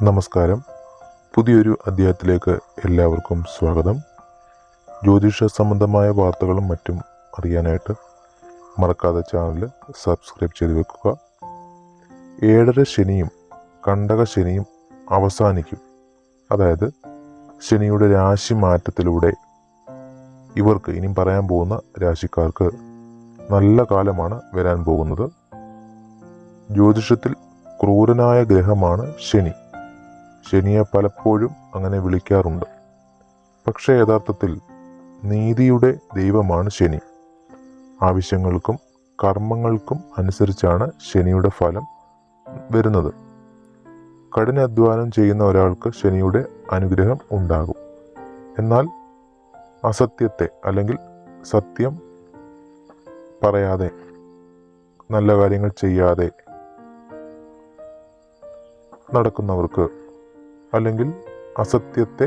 നമസ്കാരം. പുതിയൊരു അധ്യായത്തിലേക്ക് എല്ലാവർക്കും സ്വാഗതം. ജ്യോതിഷ സംബന്ധമായ വാർത്തകളും മറ്റും അറിയാനായിട്ട് മറക്കാതെ ചാനൽ സബ്സ്ക്രൈബ് ചെയ്ത് വെക്കുക. 7.5 ശനിയും കണ്ടക ശനിയും അവസാനിക്കും. അതായത് ശനിയുടെ രാശി മാറ്റത്തിലൂടെ ഇവർക്ക് ഇനിയും പറയാൻ പോകുന്ന രാശിക്കാർക്ക് നല്ല കാലമാണ് വരാൻ പോകുന്നത്. ജ്യോതിഷത്തിൽ ക്രൂരനായ ഗ്രഹമാണ് ശനി. ശനിയെ പലപ്പോഴും അങ്ങനെ വിളിക്കാറുണ്ട്. പക്ഷേ യഥാർത്ഥത്തിൽ നീതിയുടെ ദൈവമാണ് ശനി. ആവശ്യങ്ങൾക്കും കർമ്മങ്ങൾക്കും അനുസരിച്ചാണ് ശനിയുടെ ഫലം വരുന്നത്. കഠിനാധ്വാനം ചെയ്യുന്ന ഒരാൾക്ക് ശനിയുടെ അനുഗ്രഹം ഉണ്ടാകും. എന്നാൽ അസത്യത്തെ അല്ലെങ്കിൽ സത്യം പറയാതെ നല്ല കാര്യങ്ങൾ ചെയ്യാതെ നടക്കുന്നവർക്ക് അല്ലെങ്കിൽ അസത്യത്തെ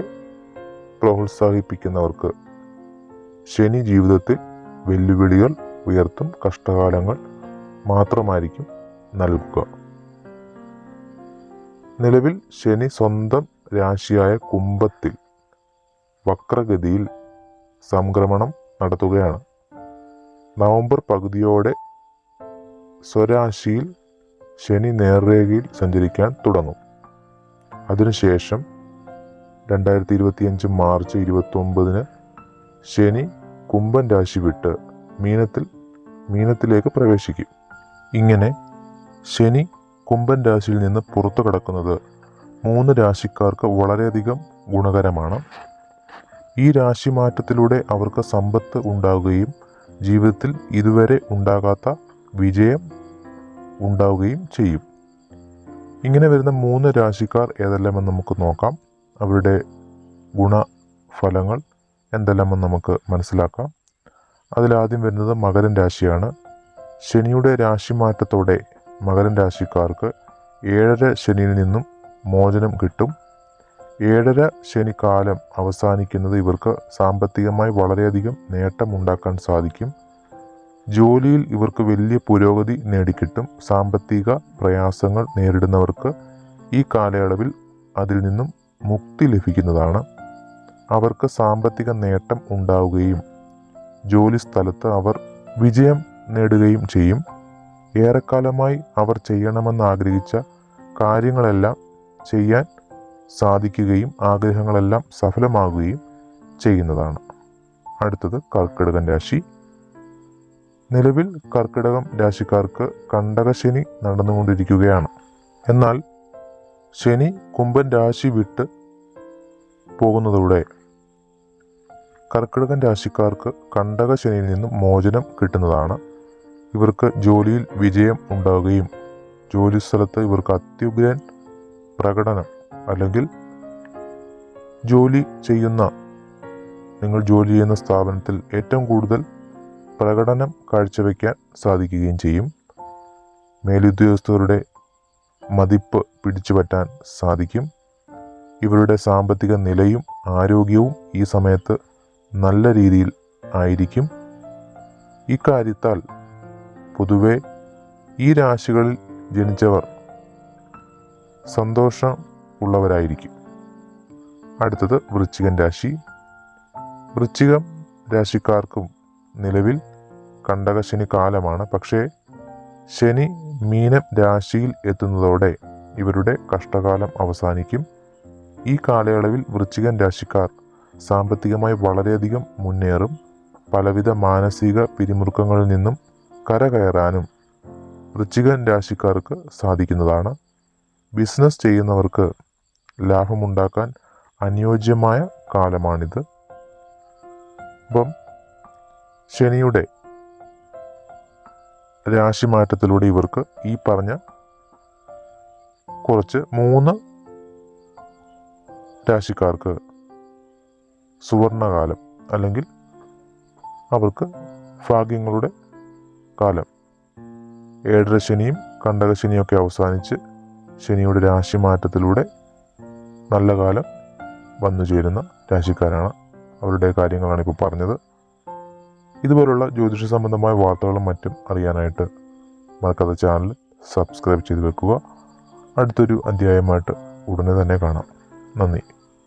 പ്രോത്സാഹിപ്പിക്കുന്നവർക്ക് ശനി ജീവിതത്തിൽ വെല്ലുവിളികൾ ഉയർത്തും കഷ്ടകാലങ്ങൾ മാത്രമായിരിക്കും നൽകുക. നിലവിൽ ശനി സ്വന്തം രാശിയായ കുംഭത്തിൽ വക്രഗതിയിൽ സംക്രമണം നടത്തുകയാണ്. നവംബർ പകുതിയോടെ സ്വരാശിയിൽ ശനി നേർരേഖയിൽ സഞ്ചരിക്കാൻ തുടങ്ങും. അതിനുശേഷം 2025 മാർച്ച് 29 ശനി കുംഭൻ രാശി വിട്ട് മീനത്തിലേക്ക് പ്രവേശിക്കും. ഇങ്ങനെ ശനി കുംഭൻ രാശിയിൽ നിന്ന് പുറത്തു കടക്കുന്നത് 3 രാശിക്കാർക്ക് വളരെയധികം ഗുണകരമാണ്. ഈ രാശി മാറ്റത്തിലൂടെ അവർക്ക് സമ്പത്ത് ഉണ്ടാവുകയും ജീവിതത്തിൽ ഇതുവരെ ഉണ്ടാകാത്ത വിജയം ഉണ്ടാവുകയും ചെയ്യും. ഇങ്ങനെ വരുന്ന 3 രാശിക്കാർ ഏതെല്ലാമെന്ന് നമുക്ക് നോക്കാം. അവരുടെ ഗുണഫലങ്ങൾ എന്തെല്ലാമെന്ന് നമുക്ക് മനസ്സിലാക്കാം. അതിലാദ്യം വരുന്നത് മകരൻ രാശിയാണ്. ശനിയുടെ രാശി മാറ്റത്തോടെ മകരൻ രാശിക്കാർക്ക് 7.5 ശനിയിൽ നിന്നും മോചനം കിട്ടും. 7.5 ശനി കാലം അവസാനിക്കുന്നത് ഇവർക്ക് സാമ്പത്തികമായി വളരെയധികം നേട്ടമുണ്ടാക്കാൻ സാധിക്കും. ജോലിയിൽ ഇവർക്ക് വലിയ പുരോഗതി നേടിക്കിട്ടും. സാമ്പത്തിക പ്രയാസങ്ങൾ നേരിടുന്നവർക്ക് ഈ കാലയളവിൽ അതിൽ നിന്നും മുക്തി ലഭിക്കുന്നതാണ്. അവർക്ക് സാമ്പത്തിക നേട്ടം ഉണ്ടാവുകയും ജോലി സ്ഥലത്ത് അവർ വിജയം നേടുകയും ചെയ്യും. ഏറെക്കാലമായി അവർ ചെയ്യണമെന്ന് ആഗ്രഹിച്ച കാര്യങ്ങളെല്ലാം ചെയ്യാൻ സാധിക്കുകയും ആഗ്രഹങ്ങളെല്ലാം സഫലമാകുകയും ചെയ്യുന്നതാണ്. അടുത്തത് കർക്കിടകൻ രാശി. നിലവിൽ കർക്കിടകം രാശിക്കാർക്ക് കണ്ടകശനി നടന്നുകൊണ്ടിരിക്കുകയാണ്. എന്നാൽ ശനി കുംഭൻ രാശി വിട്ട് പോകുന്നതോടെ കർക്കിടകൻ രാശിക്കാർക്ക് കണ്ടകശനിയിൽ നിന്നും മോചനം കിട്ടുന്നതാണ്. ഇവർക്ക് ജോലിയിൽ വിജയം ഉണ്ടാവുകയും ജോലി സ്ഥലത്ത് ഇവർക്ക് അത്യുഗ്രൻ പ്രകടനം അല്ലെങ്കിൽ നിങ്ങൾ ജോലി ചെയ്യുന്ന സ്ഥാപനത്തിൽ ഏറ്റവും കൂടുതൽ പ്രകടനം കാഴ്ചവെക്കാൻ സാധിക്കുകയും ചെയ്യും. മേലുദ്യോഗസ്ഥരുടെ മതിപ്പ് പിടിച്ചുപറ്റാൻ സാധിക്കും. ഇവരുടെ സാമ്പത്തിക നിലയും ആരോഗ്യവും ഈ സമയത്ത് നല്ല രീതിയിൽ ആയിരിക്കും. ഇക്കാര്യത്താൽ പൊതുവെ ഈ രാശികളിൽ ജനിച്ചവർ സന്തോഷം ഉള്ളവരായിരിക്കും. അടുത്തത് വൃശ്ചികൻ രാശി. വൃശ്ചികം രാശിക്കാർക്കും നിലവിൽ കണ്ടകശനി കാലമാണ്. പക്ഷേ ശനി മീനം രാശിയിൽ എത്തുന്നതോടെ ഇവരുടെ കഷ്ടകാലം അവസാനിക്കും. ഈ കാലയളവിൽ വൃശ്ചികൻ രാശിക്കാർ സാമ്പത്തികമായി വളരെയധികം മുന്നേറും. പലവിധ മാനസിക പിരിമുറുക്കങ്ങളിൽ നിന്നും കരകയറാനും വൃശ്ചികൻ രാശിക്കാർക്ക് സാധിക്കുന്നതാണ്. ബിസിനസ് ചെയ്യുന്നവർക്ക് ലാഭമുണ്ടാക്കാൻ അനുയോജ്യമായ കാലമാണിത്. അപ്പം ശനിയുടെ രാശിമാറ്റത്തിലൂടെ ഇവർക്ക് ഈ പറഞ്ഞ കുറച്ച് 3 രാശിക്കാർക്ക് സുവർണകാലം അല്ലെങ്കിൽ അവർക്ക് ഭാഗ്യങ്ങളുടെ കാലം 7.5 ശനിയും കണ്ടകശനിയൊക്കെ അവസാനിച്ച് ശനിയുടെ രാശിമാറ്റത്തിലൂടെ നല്ല കാലം വന്നു ചേരുന്ന രാശിക്കാരാണ്. അവരുടെ കാര്യങ്ങളാണ് ഇപ്പോൾ പറഞ്ഞത്. ഇതുപോലുള്ള ജ്യോതിഷ സംബന്ധമായ വാർത്തകളും മറ്റും അറിയാനായിട്ട് മറക്കാതെ ചാനൽ സബ്സ്ക്രൈബ് ചെയ്ത് വെക്കുക. അടുത്തൊരു അധ്യായമായിട്ട് ഉടനെ തന്നെ കാണാം. നന്ദി.